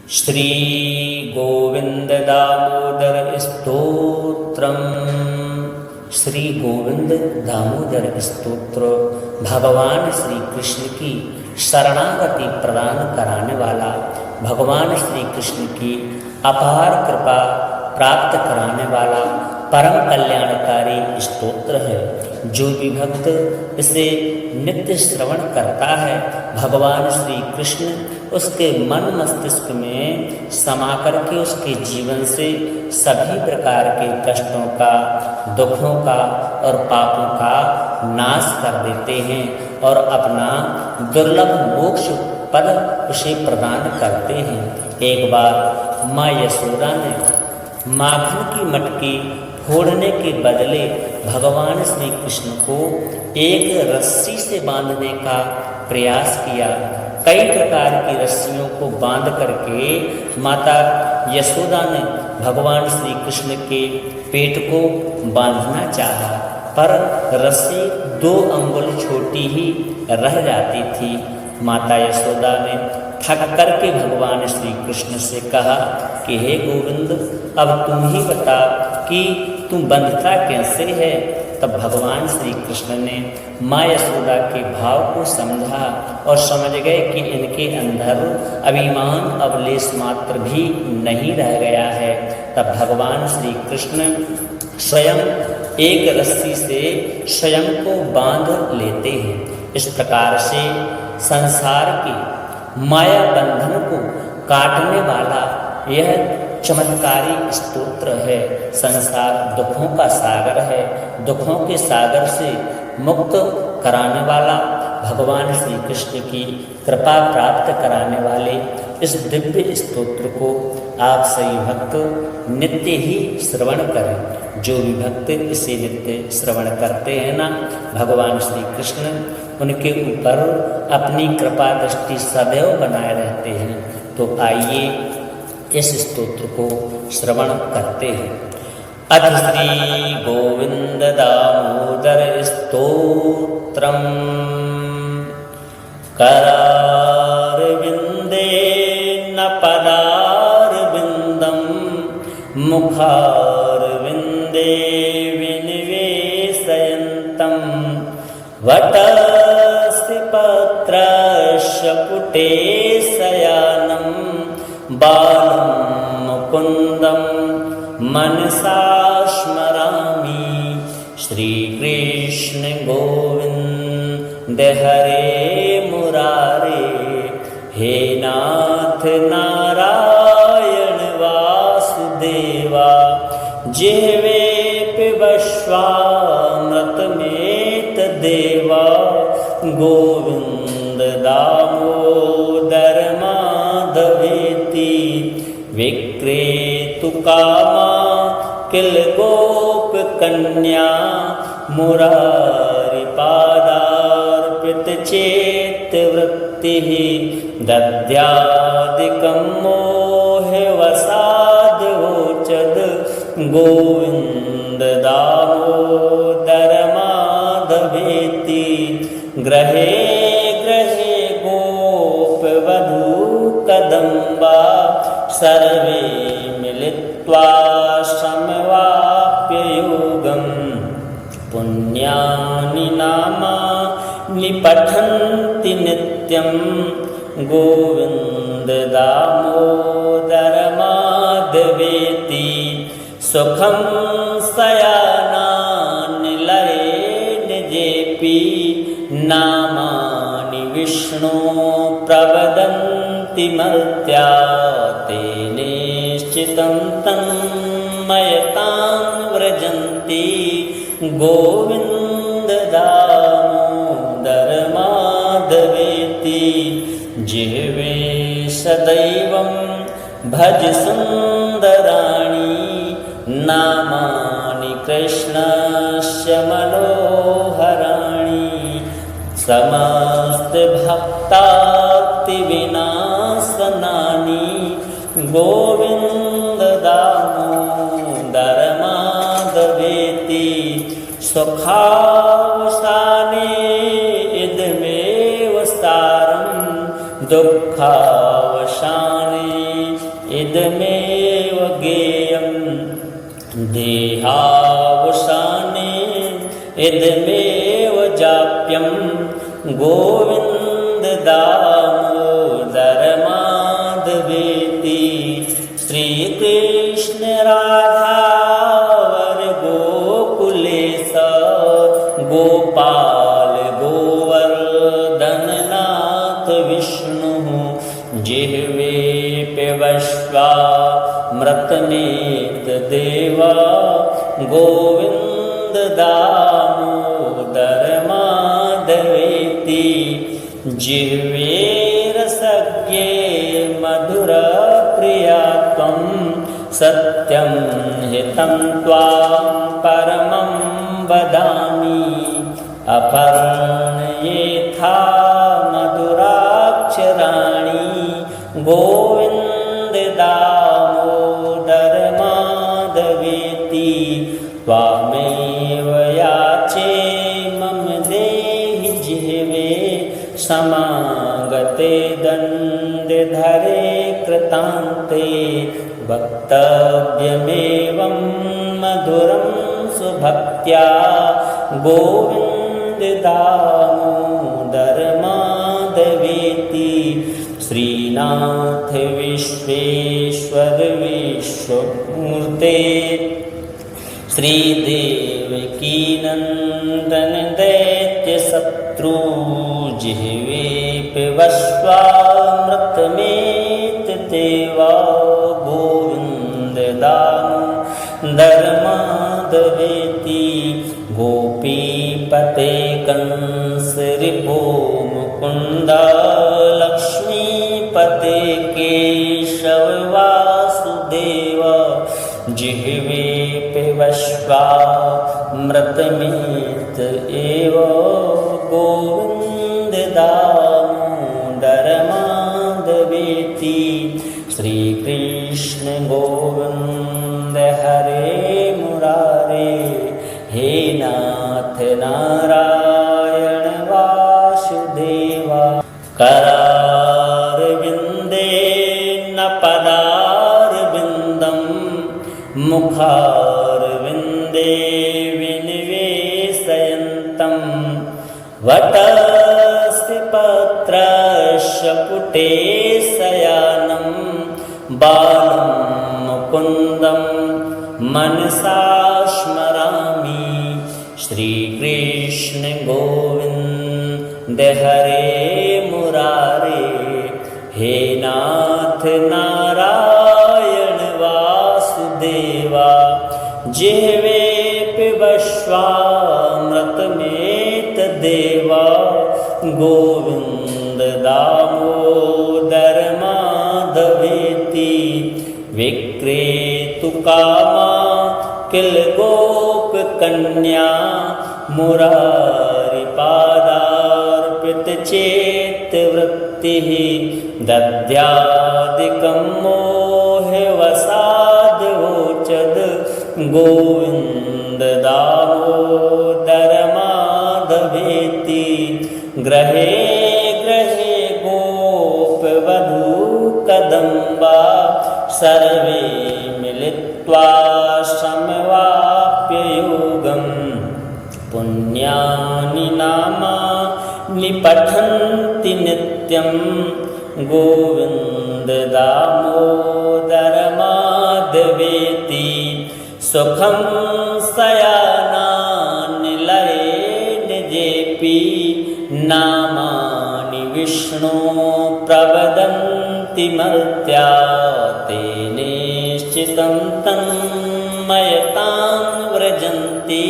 श्री गोविंद दामोदर स्तोत्रम। श्री गोविंद दामोदर स्तोत्र भगवान श्री कृष्ण की शरणागति प्रदान कराने वाला, भगवान श्री कृष्ण की अपार कृपा प्राप्त कराने वाला परम कल्याणकारी स्तोत्र है। जो भी भक्त इसे नित्य श्रवण करता है, भगवान श्री कृष्ण उसके मन मस्तिष्क में समा करके उसके जीवन से सभी प्रकार के कष्टों का, दुखों का और पापों का नाश कर देते हैं और अपना दुर्लभ मोक्ष पद उसे प्रदान करते हैं। एक बार माँ यशोदा ने माखन की मटकी फोड़ने के बदले भगवान श्री कृष्ण को एक रस्सी से बांधने का प्रयास किया। कई प्रकार की रस्सियों को बांध करके माता यशोदा ने भगवान श्री कृष्ण के पेट को बांधना चाहा, पर रस्सी 2 अंगुल छोटी ही रह जाती थी। माता यशोदा ने थक करके भगवान श्री कृष्ण से कहा कि हे गोविंद, अब तुम ही बता कि तुम बंधता कैसे है। तब भगवान श्री कृष्ण ने माँ यशोदा के भाव को समझा और समझ गए कि इनके अंदर अभिमान अवलेश मात्र भी नहीं रह गया है। तब भगवान श्री कृष्ण स्वयं एक रस्सी से स्वयं को बांध लेते हैं। इस प्रकार से संसार के माया बंधन को काटने वाला यह चमत्कारी स्तोत्र है। संसार दुखों का सागर है। दुखों के सागर से मुक्त कराने वाला, भगवान श्री कृष्ण की कृपा प्राप्त कराने वाले इस दिव्य स्तोत्र को आप सभी भक्त नित्य ही श्रवण करें। जो भी भक्त इसे नित्य श्रवण करते हैं ना, भगवान श्री कृष्ण उनके ऊपर अपनी कृपा दृष्टि सदैव बनाए रहते हैं। तो आइए इस स्तोत्र को श्रवण करते हैं। अथ श्री गोविंद दामोदर स्तोत्रम। करारविंदे न पदारविंदम, मुखारविंदे विनिवेशयन्तं, वटस्य पत्रस्य पुटे शयानं, बालं मुकुन्दं मनसा स्मरामि। श्रीकृष्ण गोविन्द हरे मुरारे, हे नाथ नारायण वासुदेवा। जिह्वे पिबश्वामृतमेतद्देवा, गोविन्द दामोदर माधवेति। विक्रेतु कामा किल गोप कन्या, मुरारि पादार्पित चेत वृत्तिः। दद्यादिकं मोहवसाद्वोचद्, गोविन्द दामोदर माधवेति। गृहे गृहे गोपवधू कदम्बा, सर्वे मिलित्वा समवाप्य योगम्। पुण्यानि नामानि पठन्ति नित्यं, गोविन्द दामोदर माधवेति। सुखं शयनानि लये निजेऽपि, नामानि विष्णो प्रवदन्ति मर्त्या। तेनेश्चितं तन्मयतां व्रजन्ति, गोविन्द दामोदर माधवेति। जिह्वे सदैवं भज सुन्दराणि, नामानि कृष्णस्य मनोहराणि। समस्त भक्तार्तिविनाशनानि, गोविन्द दामोदर माधवेति। सुखावसाने इदमेव सारं, दुःखावसाने इदमेव गेयं देहावसाने इदमेव जाप्यं गोविन्द दामोदर माधवेति श्रीकृष्ण राधावर गोकुलेश गोपाल गोवर्धननाथ विष्णुः जिह्वे पिबश्वामृतमेत देवा गोविन्द दामोदर माधवेति जिह्वे रसज्ञे मधुरप्रिया त्वं सत्यं हितं त्वां परमं वदामि अपर्णयेथा मधुराक्षराणि गोविन्द दामोदर माधवेति त्वामेव याचे मम देहि जिह्वे समागते दण्डधरे कृतान्ते वक्तव्यमेवं मधुरं सुभक्त्या गोविन्द दामोदर माधवेति श्रीनाथ विश्वेश्वर विश्वमूर्ते श्रीदेवकी नन्दन दैत्यशत्रु जिह्वे पिबश्वामृतमेत देवा गोविन्द दामोदर माधवेति गोपीपते कंस रिपो मुकुन्द लक्ष्मीपते केशव वासुदेव जिह्वे पिबश्वामृतमेत एव गोविन्द दामोदर माधवेति श्रीकृष्ण गोविन्द हरे मुरारे हे नाथ नारायण वासुदेवा करारविन्दे न पदारविन्दं मुखारविन्दे विनिवेशयन्तं वटस्य पत्रस्य पुटे शयानं बालं मुकुन्दं मनसा स्मरामि श्रीकृष्ण गोविन्द हरे मुरारे हे नाथ नारायण वासुदेवा जिह्वे पिबश्वामृतमेत देवा गोविन्द दामोदर माधवेति विक्रेतुकामा किल गोपकन्या मुरारिपादार्पितचेतवृत्तिः दद्यादिकं मोहवसाद्वोचद् गोविन्द दामोदर माधवेति गृहे गृहे गोपवधूकदम्बा सर्वे मिलित्वा समवाप्ययोगम् पुण्यानि नामानि पठन्ति नित्यं गोविन्द दामोदर माधवेति सुखं शयनानिलये निजेऽपि नामानि विष्णो प्रवदन्ति मर्त्या तेनेश्चितं तन्मयतां व्रजन्ति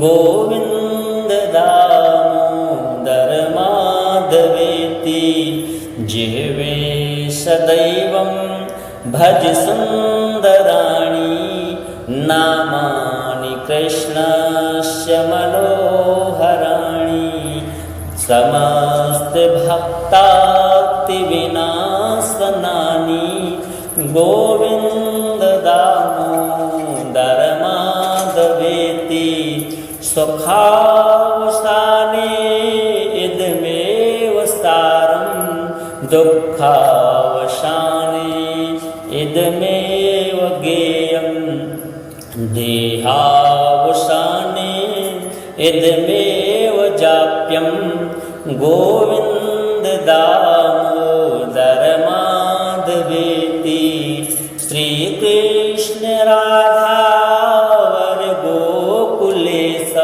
गोविन्द दामोदर माधवेति जिह्वे सदैवं भज सुन्दराणि नामानि कृष्णस्य मनोहराणि समस्तभक्ताक्तिविनाशनानि गोविन्द दामोदर माधवेति सुखावसाने इदमेव सारं दुःखावसाने इदमेव गेयं देहावसाने इदमेव जाप्यं गोविन्द दामोदर माधवेति श्रीकृष्ण राधावर गोकुलेश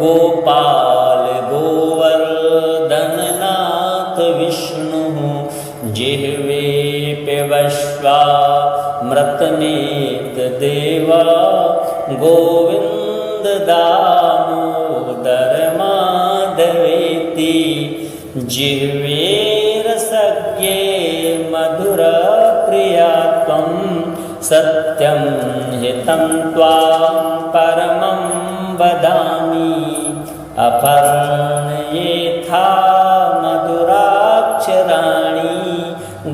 गोपाल गोवर्धननाथ विष्णुः जिह्वे पिबश्वामृतमेत देवा गोविन्द दामोदर माधवेति जिह्वे रसज्ञे मधुरप्रिया त्वं सत्यं हितं त्वां परमं वदामि अपर्णयेथा मधुराक्षराणि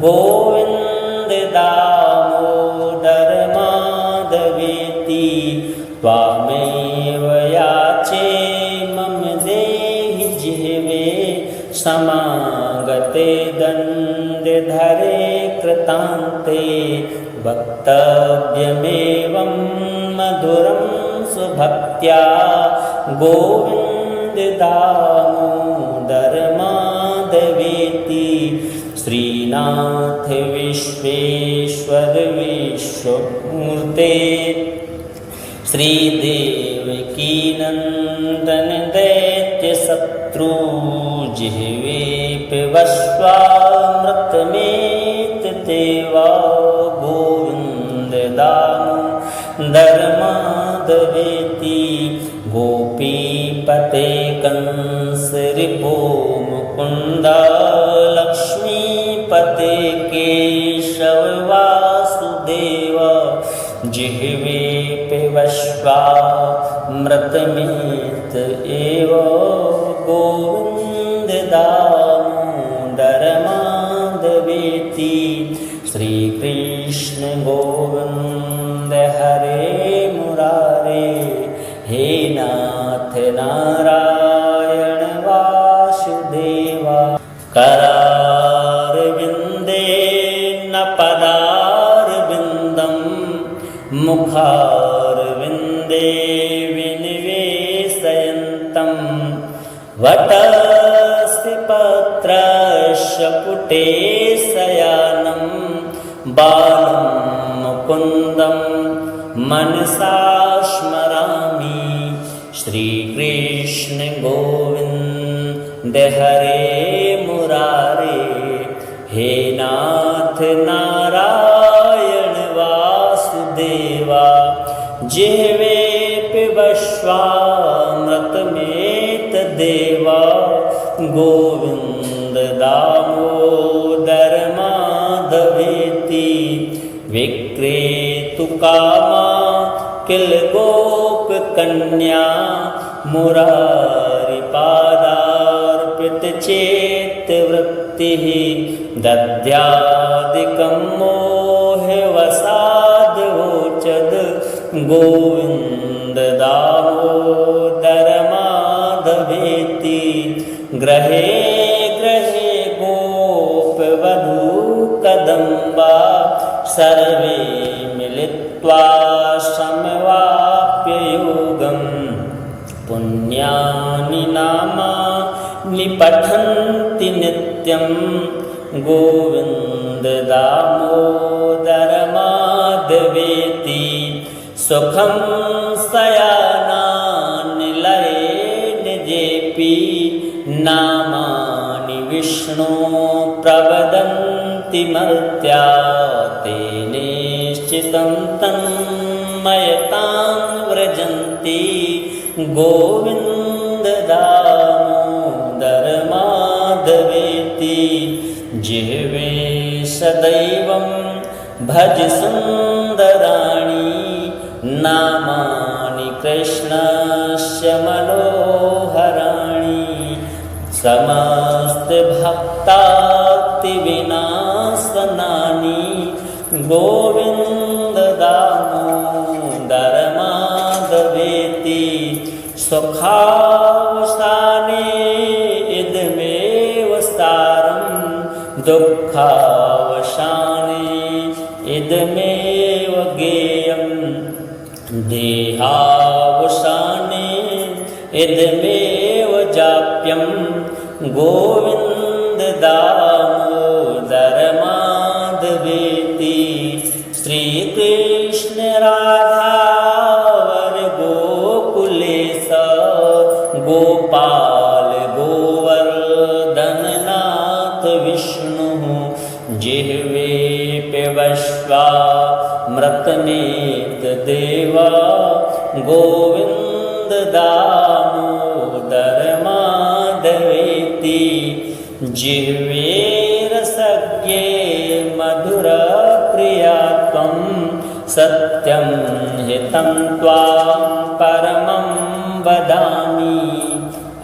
गोविन्द दामोदर माधवेति त्वामेव याचे मम देहि जिह्वे समागते दण्डधरे कृतान्ते वक्तव्यमेवं मधुरं स्वभक्त्या गोविन्द दामोदर माधवेति श्रीनाथ विश्वेश्वर विश्वमूर्ते श्रीदेवकी नन्दन दैत्यशत्रु जिह्वे पिबश्वामृतमेत देवा गोविन्द दामोदर माधवेति गोपीपते कंस रिपो मुकुन्द लक्ष्मीपते केशव वासुदेव जिह्वे पिबश्वामृतमेत एव गोविन्द दामोदर माधवेति श्रीकृष्ण गोविन्द हरे मुरारे हे नाथ नारायण वासुदेवा करारविन्दे न पदारविन्दं मुखारविन्दे विनिवेशयन्तं वटस्य पत्रस्य पुटे शयानं बालं मुकुन्दं मनसा स्मरामि श्रीकृष्ण गोविन्द हरे मुरारे हे नाथ नारायण वासुदेवा जिह्वे पिबश्वामृतमेत देवा गोविन्द दामोदर माधवेति विक्रेतुकामा किल गोपकन्या मुरारिपादार्पितचेतवृत्तिः दद्यादिकं मोहवसाद्वोचद् गोविन्द दामोदर माधवेति गृहे गृहे गोपवधूकदम्बा सर्वे मिलित्वा समवाप्य योगम् पुण्यानि नामानि पठन्ति नित्यं गोविन्द दामोदर माधवेति सुखं शयनानिलये निजेऽपि नामानि विष्णो प्रवदन्ति मर्त्या तेनेश्चितं तन्मयतां व्रजन्ति गोविन्द दामोदर माधवेति जिह्वे सदैवं भज सुन्दराणि नामानि कृष्णस्य मनोहराणि समस्तभक्तातिविनाशनानि गोविन्द दामोदर माधवेति सुखावसाने इदमेव सारं दुःखावसाने इदमेव गेयं देहावसाने इदमेव जाप्यं गोविन्द दामोदर माधवेति श्रीकृष्ण राधावर गोकुलेश गोपाल गोवर्धननाथ विष्णुः जिह्वे पिबश्वामृतमेत देवा गोविन्द दामोदर माधवेति जिह्वे रसज्ञे मधुरप्रिया त्वं सत्यं हितं त्वां परमं वदामि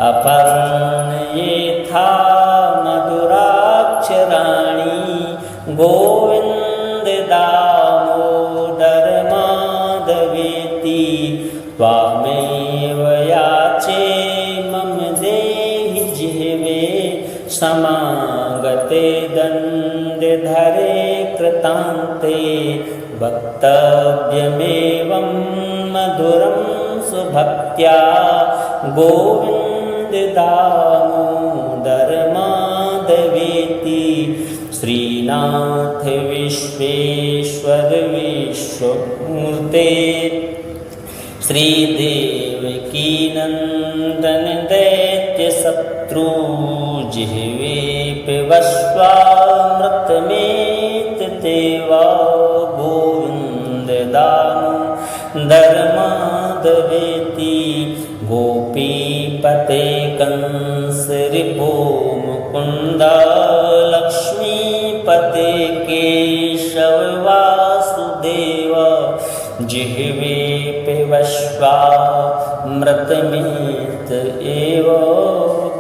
अपर्णयेथा मधुराक्षराणि गोविन्द दामोदर माधवेति त्वामेव याचे मम देहि जिह्वे समागते दण्डधरे कृतान्ते वक्तव्यमेवं मधुरं सुभक्त्या गोविन्द दामोदर माधवेति श्रीनाथ विश्वेश्वर विश्वमूर्ते श्रीदेवकी नन्दन दैत्यशत्रु जिह्वे पिबश्वामृतमेत देवा गोविन्द दामोदर माधवेति गोपीपते कंस रिपो मुकुन्द लक्ष्मीपते केशव वासुदेव जिह्वे पिबश्वामृतमेत एव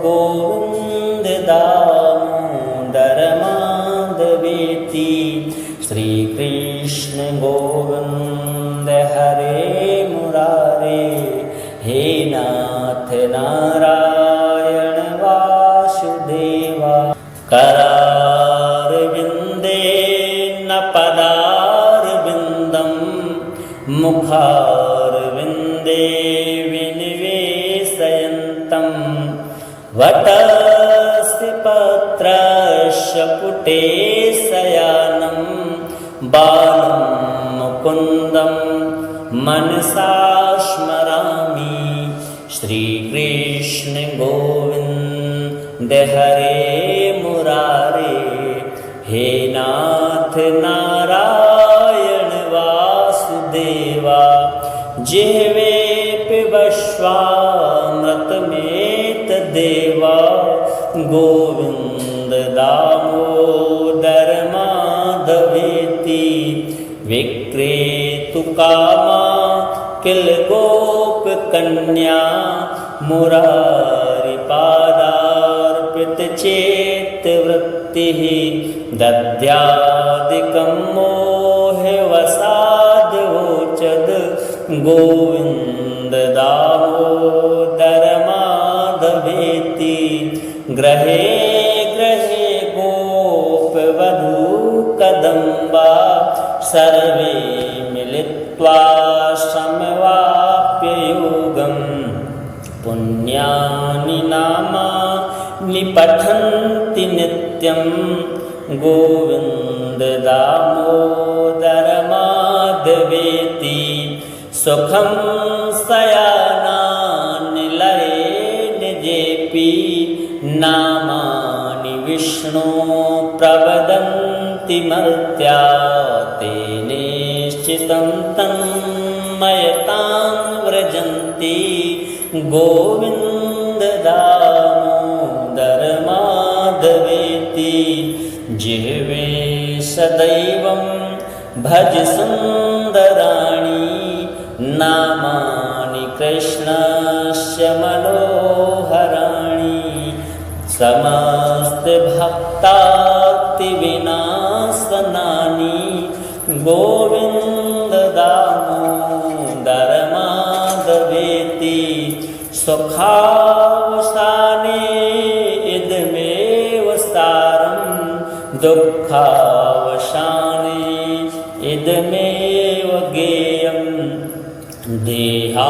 गोविन्द दामोदर माधवेति श्रीकृष्ण गोविन्द हरे मुरारे हे नाथ नारायण वासुदेवा करारविन्दे न पदारविन्दं मुखारविन्दे विनिवेशयन्तं वटस्य पत्रस्य पुटे शयानं बालं मुकुन्दं मनसा स्मरामि श्रीकृष्ण गोविन्द हरे मुरारे हे नाथ नारायण वासुदेवा जिह्वे पिबश्वामृतमेत देवा गोविन्द दामोदर माधवेति विक्रेतुकामा किल गोपकन्या मुरारिपादार्पितचेतवृत्तिः दद्यादिकं मोहवसाद्वोचद् गोविन्द दामोदर माधवेति गृहे गृहे गोपवधूकदम्बा सर्वे मिलित्वा समवाप्ययोगम् पुण्यानि नामानि पठन्ति नित्यं गोविन्द दामोदर माधवेति सुखं शयनानिलये निजेऽपि नामानि विष्णो प्रवदन्ति मर्त्या तेनेश्चितं तन्मयतां व्रजन्ति गोविन्द दामोदर माधवेति जिह्वे सदैवं भज सुन्दराणि नामानि कृष्णस्य मनोहराणि समस्तभक्तार्तिविनाशनानि गोविन्द दामोदर माधवेति सुखावसाने इदमेव सारं दुःखावसाने इदमेव गेयं देहावसाने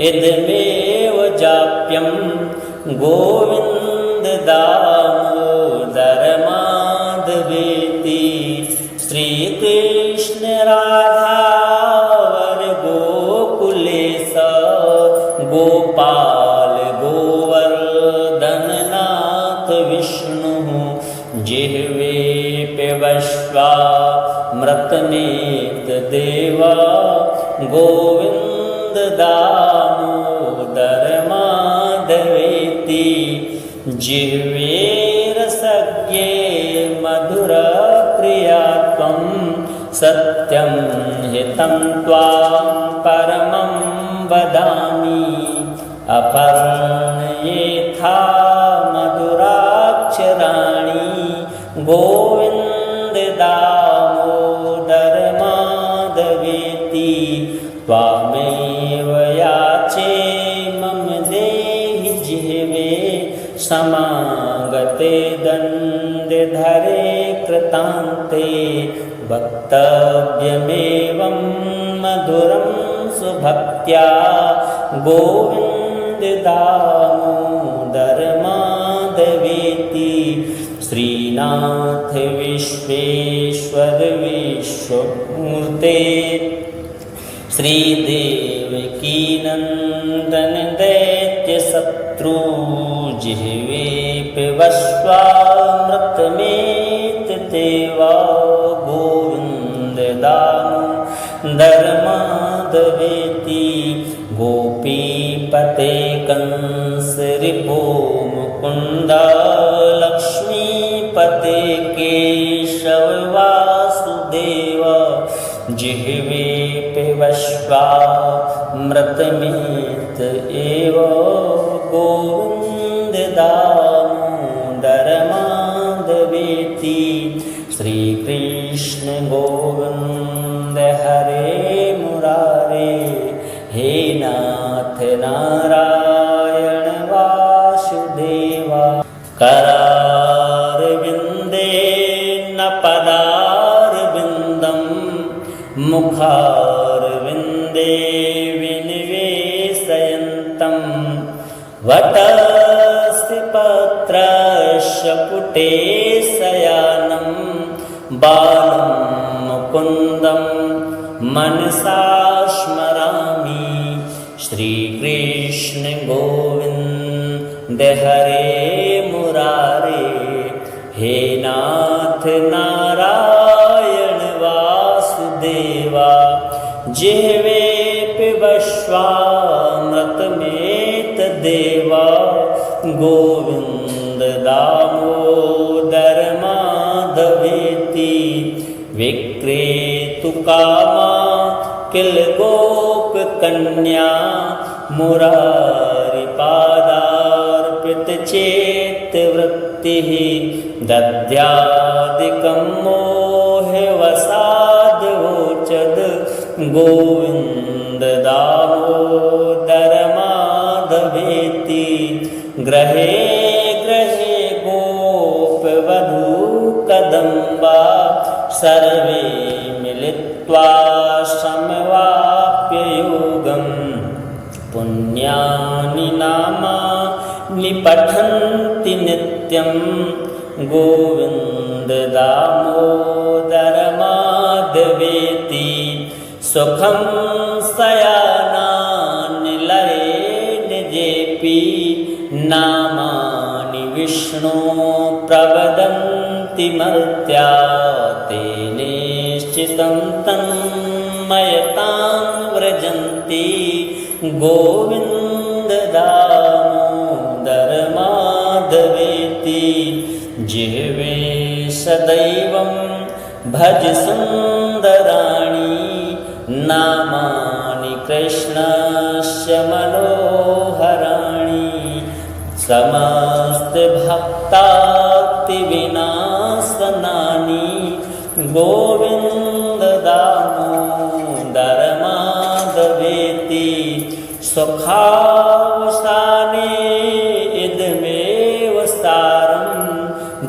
इदमेव जाप्यं गोविन्द दामोदर माधवेति श्रीकृष्ण राधावर गोकुलेश गोपाल गोवर्धननाथ विष्णुः जिह्वे पिबश्वामृतनेत देवा गोविन्द दामोदर माधवेति जिह्वे रसज्ञे मधुरप्रिया त्वं सत्यं हितं त्वां परमं वदामि अपर्णयेथा मधुराक्षराणि गोविन्द दामोदर माधवेति त्वामेव याचे मम देहि जिह्वे समागते दण्डधरे कृतान्ते वक्तव्यमेवं मधुरं सुभक्त्या गोविन्द दामोदर माधवेति श्रीनाथ विश्वेश्वर विश्वमूर्ते श्रीदेवकी नन्दन दैत्यशत्रु जिह्वे पिबश्वामृतमेत देवा गोविन्द दामोदर माधवेति गोपीपते कंस रिपो मुकुन्द लक्ष्मीपते केशव वासुदेव जिह्वे पिबश्वामृतमेत एव गोविन्द दामोदर माधवेति श्रीकृष्ण गोविन्द हरे मुरारे हे नाथ नारायण वासुदेवा करारविन्दे न पदारविन्दं मुखारविन्दे विनिवेशयन्तं वटस्य पत्रस्य पुटे शयानं बालं मुकुन्दं मनसा स्मरामि श्रीकृष्ण गोविन्द हरे मुरारे हे नाथ नारायण वासुदेवा जिह्वे पिबश्वामृतमेत देवा गोविन्द दामोदर माधवेति विक्रेतुकामा किल गोपकन्या मुरारिपादार्पितचेतवृत्तिः दद्यादिकं मोहवसाद्वोचद् गोविन्द दामोदर माधवेति गृहे गृहे गोपवधूकदम्बा सर्वे मिलित्वा समवाप्ययोगम् पुण्यानि नामानि पठन्ति नित्यं गोविन्द दामोदर माधवेति सुखं शयनानि लये निजेऽपि नामानि विष्णो प्रवदन्ति मर्त्या तेनेश्चितं तन्मयतां व्रजन्ति गोविन्द दामोदर माधवेति जिह्वे सदैवं भज सुन्दराणि नामानि कृष्णस्य मनोहराणि समस्तभक्ताक्तिविनाशनानि गोविन्द दामोदर माधवेति सुखावसाने इदमेव सारं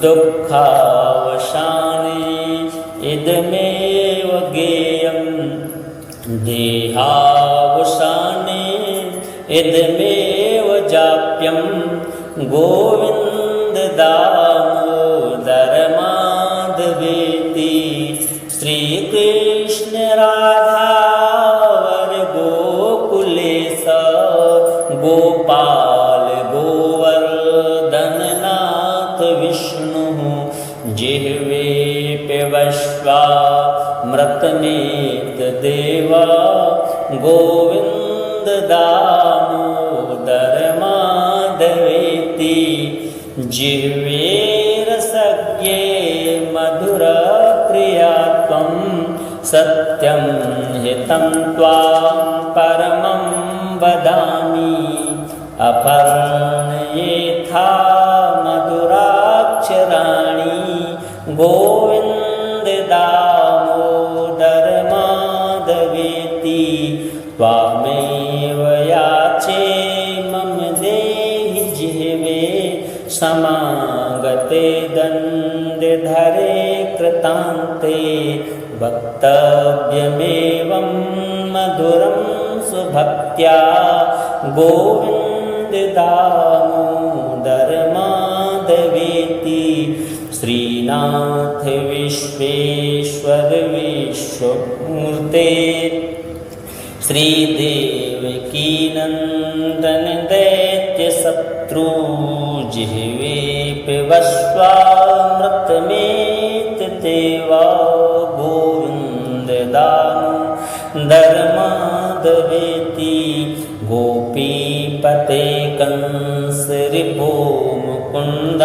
दुःखावसाने इदमेव गेयं देहावसाने इदमेव जाप्यं गोविन्द दामोदर माधवेति श्रीकृष्ण राधावर गोकुलेश गोपाल गोवर्धननाथ विष्णुः जिह्वे पिबश्वामृतमेत देवा गोविन्द दामोदर माधवेति जिह्वे रसज्ञे मधुरप्रिया त्वं सत्यं हितं त्वां परमं वदामि अपर्णयेथा मधुराक्षराणि गोविन्द दामोदर माधवेति त्वामेव याचे मम देहि जिह्वे समागते दण्डधरे कृतान्ते वक्तव्यमेवं मधुरं सुभक्त्या गोविन्द दामोदर माधवेति श्रीनाथ विश्वेश्वर विश्वमूर्ते श्रीदेवकी नन्दन दैत्यशत्रु जिह्वे पिबश्वामृतमेत देवा गोविन्द दामोदर माधवेति गोपीपते कंस रिपो मुकुन्द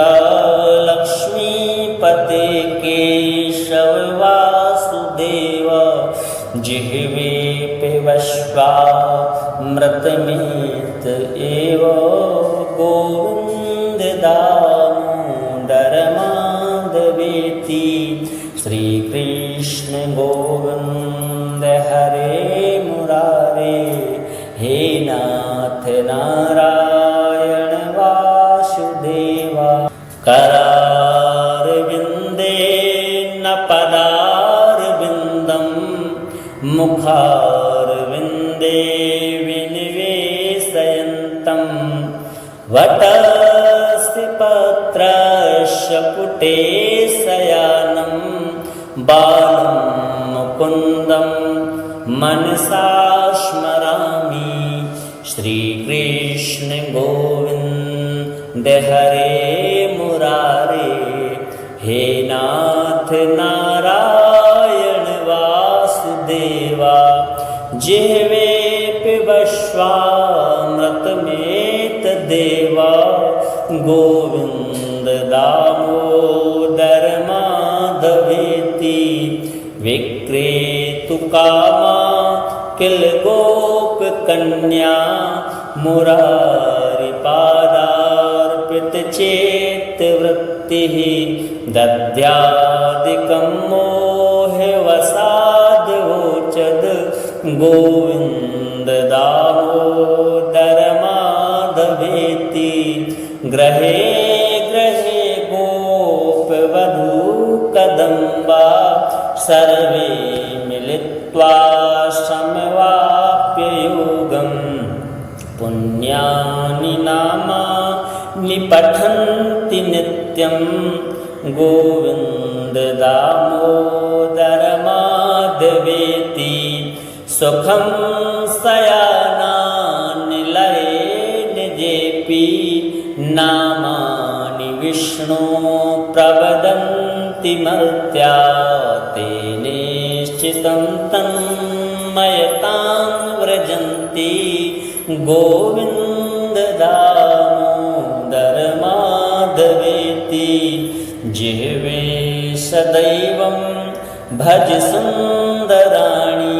लक्ष्मीपते केशव वासुदेव जिह्वे पिबश्वामृतमेत एव गोविन्द दामोदर माधवेति श्रीकृष्ण गोविन्द हरे मुरारे हे नाथ नारायण वासुदेवा करारविन्दे न पदारविन्दं मुखारविन्दे विनिवेशयन्तं वटस्य पत्रस्य पुटे शयानं बालं मुकुन्दं मनसा स्मरामि श्रीकृष्ण गोविन्द हरे मुरारे हे नाथ नारायण वासुदेवा जिह्वे पिबश्वामृतमेत देवा गोविन्द दामोदर माधवेति विक्रेतुकामा किल गोपकन्या मुरारिपादार्पितचेतवृत्तिः दद्यादिकं मोहवसाद्वोचद् गोविन्द दामोदर माधवेति गृहे गृहे गोपवधूकदम्बा सर्वे मिलित्वा समवाप्य योगम् पुण्यानि नामानि पठन्ति नित्यं गोविन्द दामोदर माधवेति सुखं शयनानिलये निजेऽपि नामानि विष्णो प्रवदन्ति मर्त्या तेनेश्चितं तन्मयतां व्रजन्ति गोविन्द दामोदर माधवेति जिह्वे सदैवं भज सुन्दराणि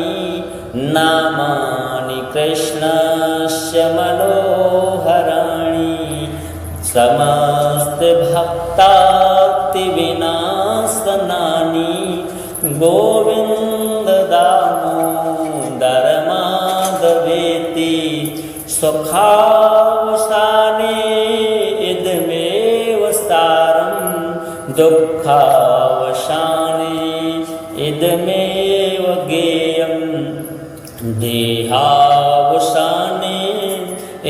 नामानि कृष्णस्य मनोहराणि समस्तभक्ताक्तिविनाशनानि गोविन्द दामोदर माधवेति सुखावसाने इदमेव सारं दुःखावसाने इदमेव गेयं देहावसाने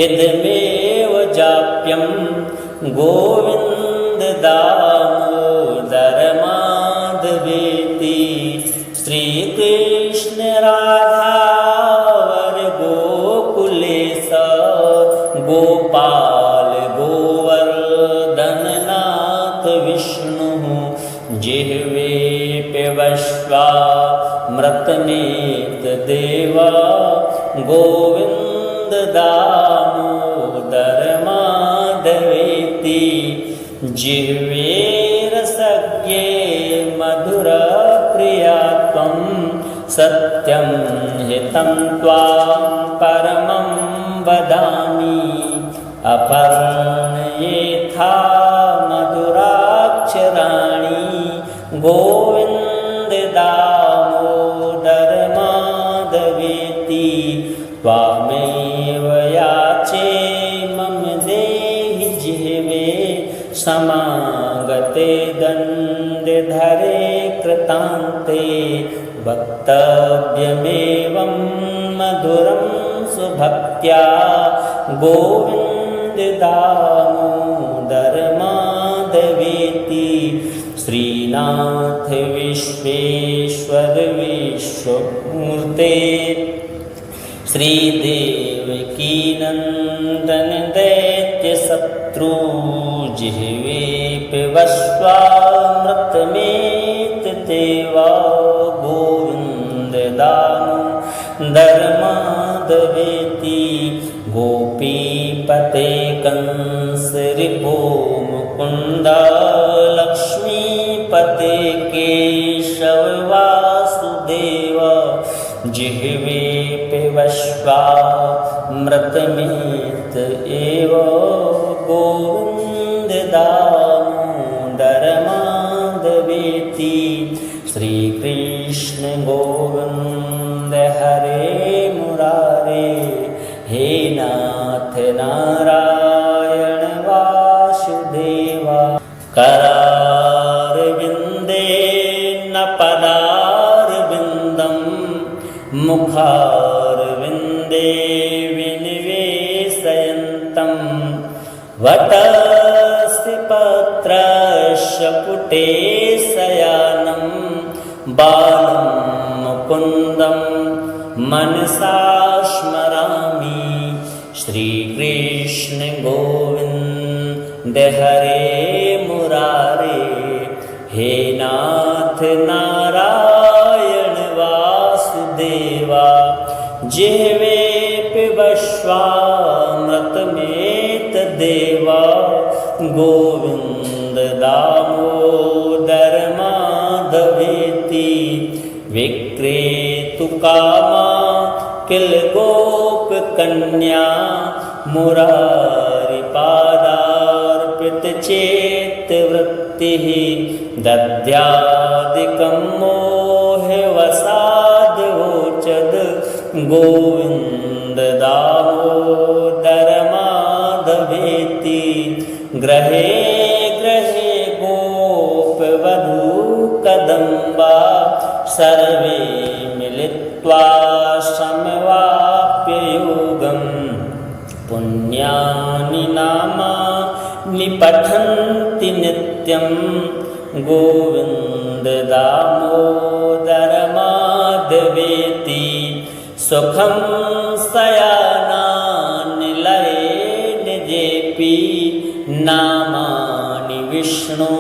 इदमेव जाप्यं गोविन्द दामोदर माधवेति श्रीकृष्ण राधावर गोकुलेश गोपाल गोवर्धननाथ विष्णुः जिह्वे पिबश्वामृतमेत देवा गोविन्द दामोदर माधवेति जिह्वे रसज्ञे मधुरप्रिया त्वं सत्यं हितं त्वां परमं वदामि अपर्णयेथा मधुराक्षराणि गोविन्द दामोदर माधवेति त्वामेव याचे मम देहि जिह्वे समागते दण्डधरे कृतान्ते वक्तव्यमेवं मधुरं सुभक्त्या गोविन्द दामोदर माधवेति श्रीनाथ विश्वेश्वर विश्वमूर्ते श्रीदेवकी नन्दन दैत्यशत्रु जिह्वे पिबश्वामृतमेत देवा गोविन्द दामोदर माधवेति गोपीपते कंस रिपो मुकुन्द लक्ष्मीपते केशव वासुदेव जिह्वे पिबश्वामृतमेत एव गोविन्द दामोदर माधवेति श्रीकृष्ण गोविन्द हरे मुरारे हे नाथ नारायण वासुदेवा करारविन्दे न पदारविन्दं मुखारविन्दे विनिवेशयन्तं वटस्य पत्रस्य पुटे शयानं बालं मुकुन्दं मनसा स्मरामि श्रीकृष्ण गोविन्द हरे मुरारे हे नाथ नारायण वासुदेवा जिह्वे पिबश्वामृतमेत देवा गोविन्द दामोदर माधवेति विक्रेतुकामा किल गोपकन्या मुरारिपादार्पितचेतवृत्तिः दद्यादिकं मोहवसाद्वोचद् गोविन्द दामोदर माधवेति गृहे गृहे गोपवधूकदम्बा सर्वे मिलित्वा समवाप्ययोगम् पुण्यानि नामानि पठन्ति नित्यं गोविन्द दामोदर माधवेति सुखं शयनानिलये निजेऽपि नामानि विष्णो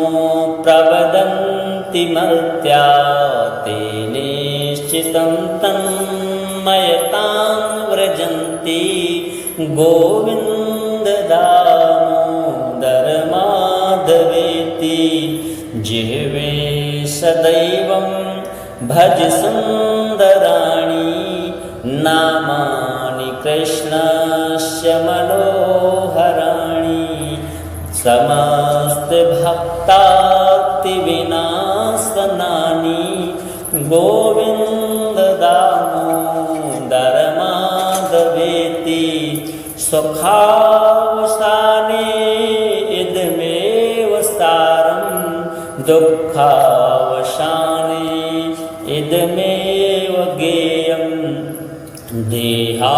प्रवदन्ति मर्त्या तेनेश्चितं तन्मयतां व्रजन्ति गोविन्द दामोदर माधवेति जिह्वे सदैवं भज सुन्दराणि नामानि कृष्णस्य मनोहराणि समस्तभक्तार्तिविनाशनानि गोविन्द दामोदर माधवेति सुखावसाने इदमेव सारं दुःखावसाने इदमेव गेयं देहावसाने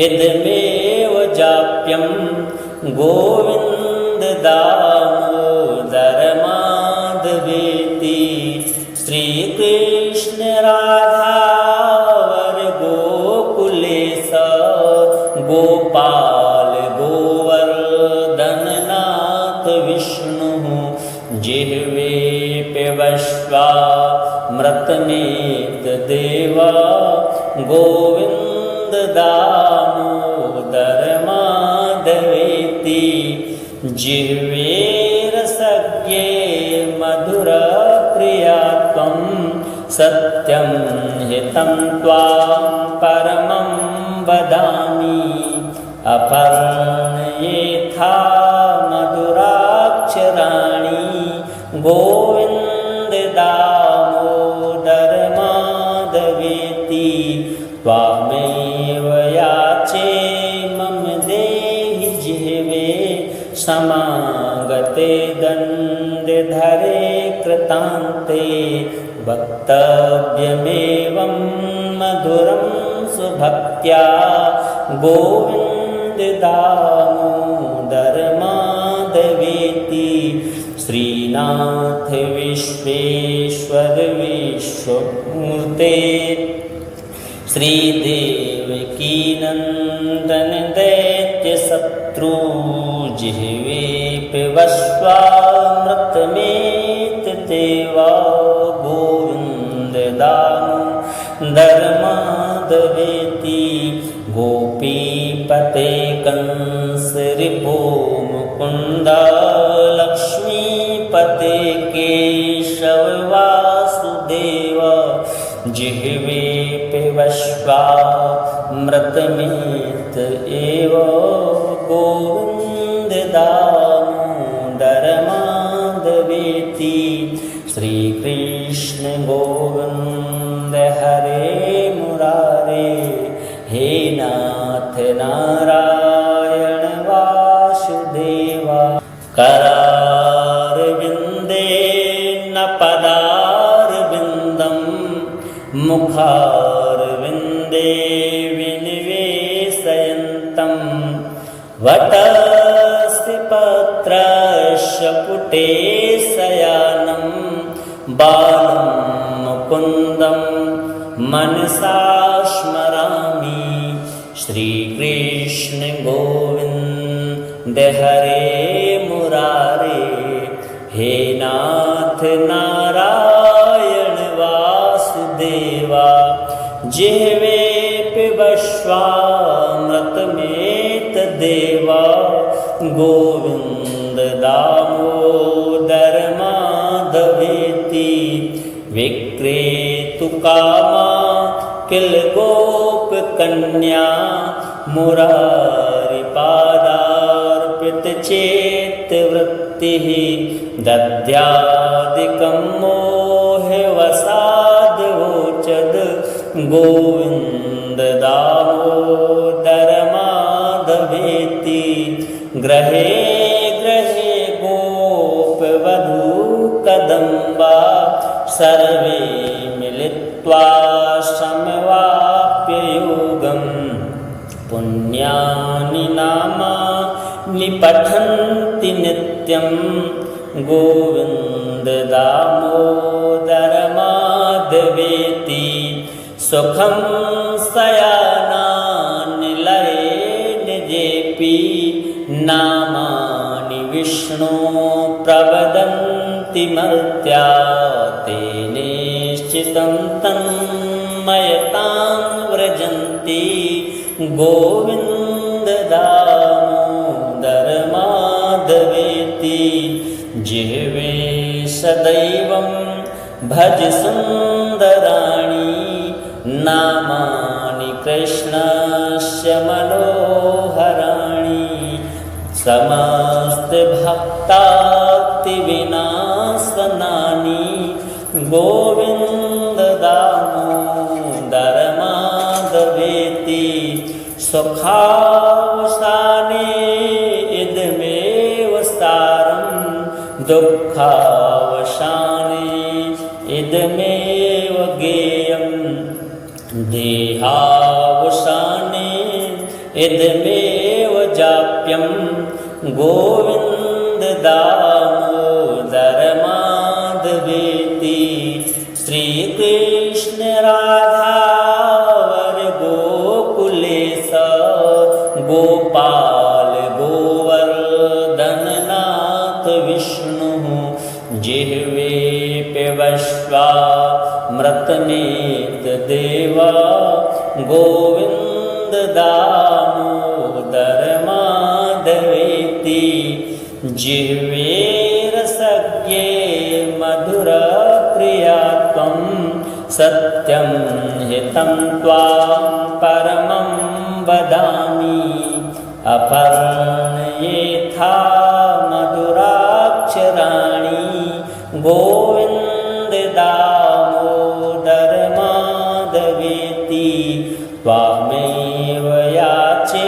इदमेव जाप्यं गोविन्द दामोदर माधवेति श्रीकृष्ण राधावर गोकुलेश गोपाल गोवर्धननाथ विष्णुः जिह्वे पिबश्वामृतमेत देवा गोविन्द दामोदर माधवेति जिह्वे रसज्ञे मधुरप्रिया त्वं सत्यं हितं त्वां परमं वदामि अपर्णयेथा मधुराक्षराणि गोविन्द दामोदर माधवेति त्वामेव याचे मम देहि जिह्वे समागते दण्डधरे कृतान्ते वक्तव्यमेवं मधुरं सुभक्त्या गोविन्द दामोदर माधवेति श्रीनाथ विश्वेश्वर विश्वमूर्ते श्रीदेवकी नन्दन दैत्यशत्रु जिह्वे पिबश्वामृतमेत देवा गोविन्द दामोदर माधवेति गोपीपते कंस रिपो मुकुन्द लक्ष्मीपते केशव वासुदेव जिह्वे पिबश्वामृतमेत एव गोविन्द दामोदर माधवेति श्रीकृष्ण गोविन्द हरे मुरारे हे नाथ नारायण वासुदेवा करारविन्दे न पदारविन्दं मुखारविन्दे विनिवेशयन्तं वटस्य पत्रस्य पुटे शयानं बालं मुकुन्दं मनसा स्मरामि श्रीकृष्ण गोविन्द हरे मुरारे हे नाथ नारायण वासुदेवा जिह्वे पिबश्वामृतमेत देवा गोविन्द दामोदर माधवेति विक्रेतुकामा किल गोपकन्या मुरारिपादार्पितचेतवृत्तिः दद्यादिकं मोहवसाद्वोचद् गोविन्द दामोदर माधवेति गृहे गृहे गोपवधूकदम्बा सर्वे मिलित्वा समवाप्य योगम् पुण्यानि नामानि पठन्ति नित्यं गोविन्द दामोदर माधवेति सुखं शयनानिलये निजेऽपि नामानि विष्णो प्रवदन्ति मर्त्या तेनेश्चितं तन्मयतां व्रजन्ति गोविन्द दामोदर माधवेति जिह्वे सदैवं भज सुन्दराणि नामानि कृष्णस्य मनोहराणि समस्तभक्तातिविनाशनानि गोविन्द दामोदर माधवेति सुखावसाने इदमेव सारं दुःखावसाने इदमेव गेयं देहावसाने इदमेव जाप्यं गोविन्द दामोदर माधवेति श्रीकृष्ण राधावर गोकुलेश गोपाल गोवर्धननाथ विष्णुः जिह्वे पिबश्वामृतनेत देवा गोविन्द दामोदर माधवेति जिह्वे रसज्ञे मधुरप्रिया त्वं सत्यं हितं त्वां परमं वदामि अपर्णयेथा मधुराक्षराणि गोविन्द दामोदर माधवेति त्वामेव याचे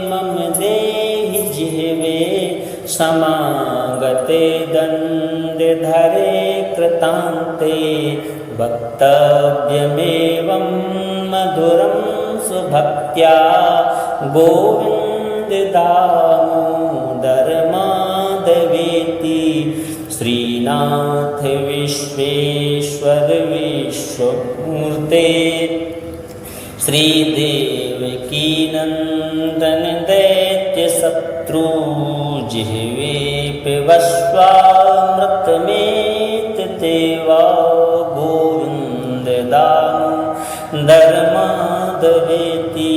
मम देहि जिह्वे समागते दण्डधरे कृतान्ते वक्तव्यमेवं मधुरं सुभक्त्या गोविन्द दामोदर माधवेति श्रीनाथ विश्वेश्वर विश्वमूर्ते श्रीदेवकी नन्दन दैत्यशत्रु जिह्वे पिबश्वामृतमेत देवा गोविन्द दामोदर माधवेति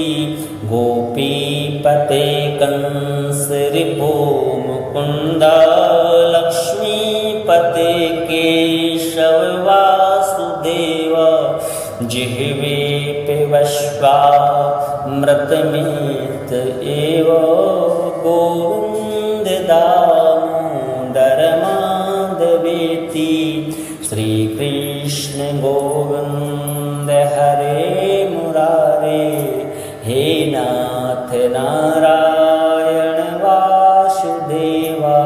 गोपीपते कंस रिपो मुकुन्द लक्ष्मीपते केशव वासुदेव जिह्वे पिबश्वामृतमेत एव गोविन्द दामोदर माधवेति श्रीकृष्ण गोविन्द हरे मुरारे हे नाथ नारायण वासुदेवा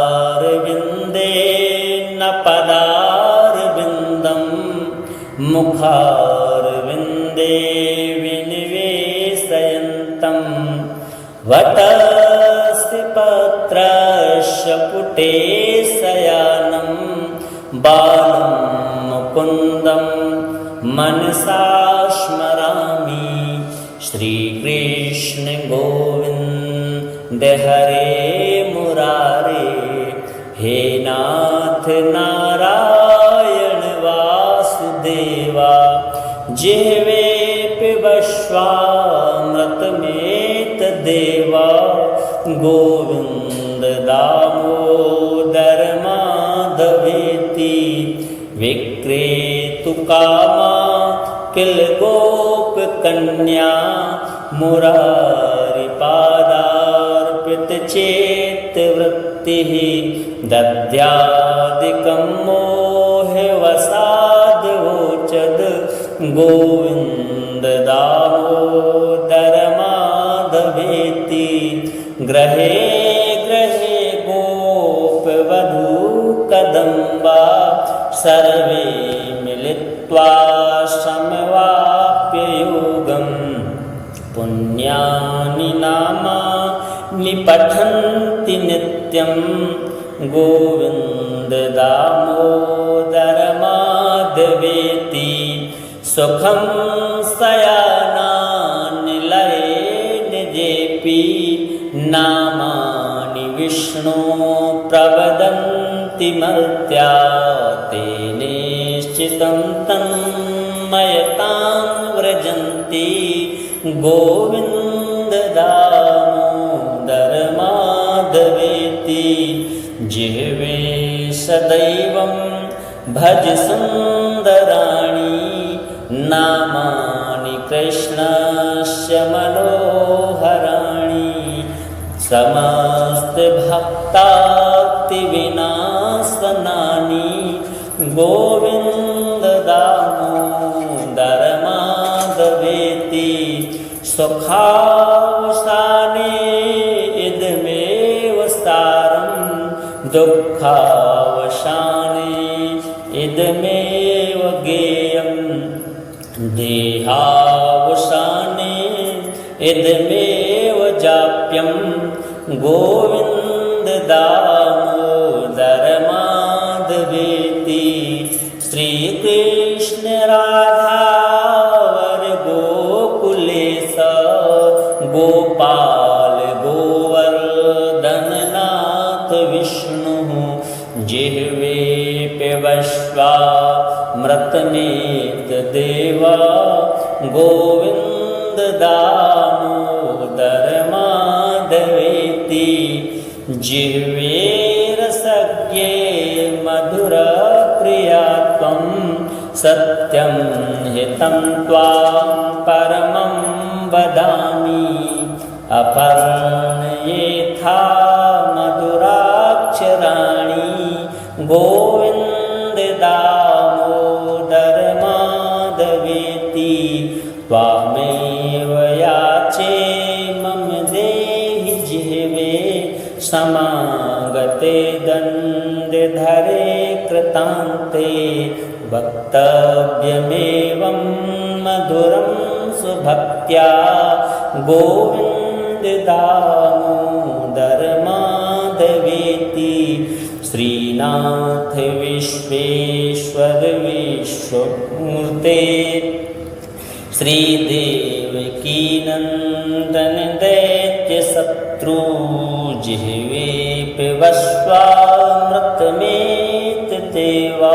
करारविन्दे न पदारविन्दं मुखारविन्दे विनिवेशयन्तं वटस्य पत्रस्य पुटे शयानं बालं मुकुन्दं मनसा स्मरामि श्रीकृष्ण गोविन्द हरे मुरारे हे नाथ नारायण वासुदेवा जिह्वे पिबश्वामृतमेत देवा गोविन्द दामोदर माधवेति विक्रेतु कामा किल गोप कन्या मुरारिपादार्पित चेत वृत्तिः दद्यादिकं मोहवसाद्वोचद् गोविन्द दामोदर माधवेति गृहे गृहे गोपवधू कदम्बा सर्वे मिलित्वा समवाप्य योगम् पुण्यानि नामानि पठन्ति नित्यं गोविन्द दामोदर माधवेति सुखं शयनानिलये निजेऽपि नामानि विष्णो प्रवदन्ति मर्त्या तेनेश्चितं तन्मयतां व्रजन्ति गोविन्द दामोदर माधवेति जिह्वे सदैवं भज सुन्दराणि नामानि कृष्णस्य मनोहराणि समस्तभक्ताक्तिविनाशनानि गोविन्द दामोदर माधवेति सुखावसाने इदमेव सारं दुःखावसाने इदमेव गेयं देहावसाने इदमेव जाप्यं गोविन्द दामोदर माधवेति श्रीकृष्ण राधावर गोकुलेश गोपाल गोवर्धननाथ विष्णुः जिह्वे पिबश्वामृतमेत देवा गोविन्द दामोदर माधवेति जिह्वे रसज्ञे मधुरप्रिया त्वं सत्यं हितं त्वां परमं वदामि अपर्णयेथा मधुराक्षराणि गोविन्द दामोदर माधवेति त्वामेव याचे मम देहि जिह्वे समागते दण्डधरे कृतान्ते वक्तव्यमेवं मधुरं सुभक्त्या गोविन्द दामोदर माधवेति श्रीनाथ विश्वेश्वर विश्वमूर्ते श्रीदेवकी नन्दन दैत्यशत्रु जिह्वे पिबश्वामृतमेत देवा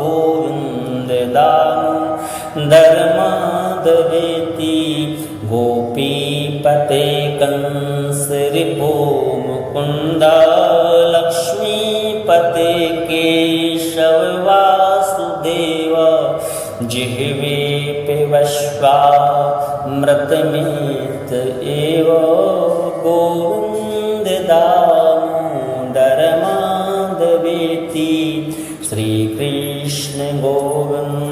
गोविन्द दामोदर माधवेति गोपीपते कंस रिपो मुकुन्द लक्ष्मीपते केशव वासुदेव जिह्वे पिबश्वामृतमेत एव गोविन्द दामोदर माधवेति श्रीकृष्ण गोविन्द